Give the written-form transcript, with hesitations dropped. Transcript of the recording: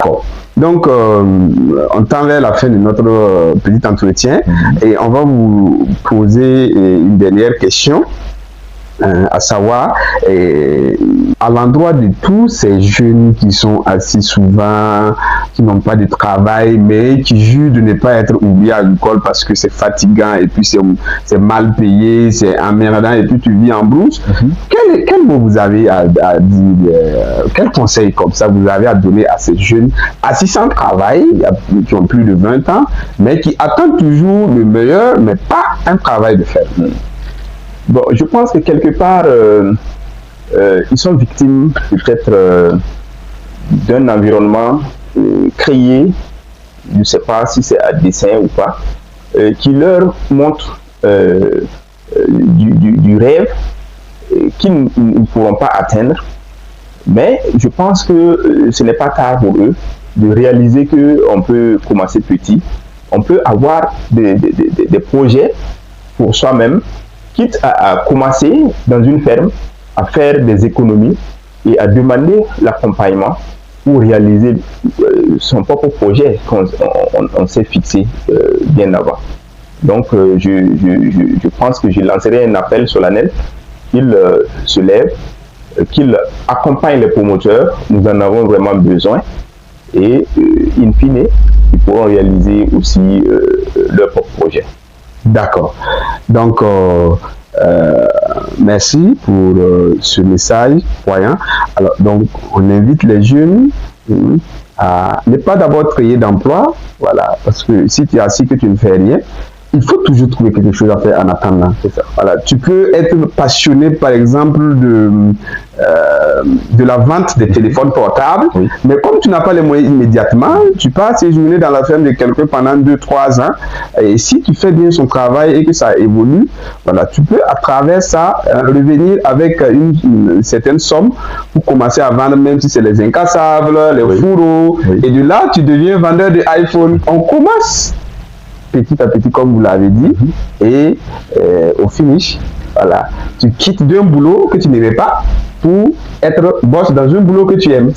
Donc, on tend vers la fin de notre petit entretien et on va vous poser une dernière question, à savoir, à l'endroit de tous ces jeunes qui sont assis souvent, qui n'ont pas de travail, mais qui jurent de ne pas être oubliés à l'école parce que c'est fatigant et puis c'est mal payé, c'est emmerdant et puis tu vis en brousse. Quel mot vous avez à dire, quel conseil comme ça vous avez à donner à ces jeunes assis sans travail, qui ont plus de 20 ans, mais qui attendent toujours le meilleur, mais pas un travail de fer? Bon, je pense que quelque part, ils sont victimes peut-être d'un environnement créé, je ne sais pas si c'est à dessein ou pas, qui leur montre du rêve qu'ils ne pourront pas atteindre. Mais je pense que ce n'est pas tard pour eux de réaliser qu'on peut commencer petit, on peut avoir des projets pour soi-même, quitte à commencer dans une ferme, à faire des économies et à demander l'accompagnement pour réaliser son propre projet qu'on s'est fixé bien avant. Donc je pense que je lancerai un appel solennel qu'ils se lèvent, qu'ils accompagnent les promoteurs, nous en avons vraiment besoin, et in fine, ils pourront réaliser aussi leur propre projet. D'accord. Donc, merci pour ce message poignant. Alors, donc, on invite les jeunes à ne pas d'abord créer d'emploi, voilà, parce que si tu es assis que tu ne fais rien, il faut toujours trouver quelque chose à faire en attendant. Voilà. Tu peux être passionné, par exemple, de la vente des téléphones portables, mais comme tu n'as pas les moyens immédiatement, tu pars séjourner dans la ferme de quelqu'un pendant 2-3 ans, et si tu fais bien son travail et que ça évolue, voilà, tu peux à travers ça revenir avec une certaine somme pour commencer à vendre, même si c'est les incassables, les fourreaux, et de là, tu deviens vendeur de iPhone. On commence petit à petit, comme vous l'avez dit, et au finish, voilà, tu quittes d'un boulot que tu n'aimais pas pour être boss dans un boulot que tu aimes.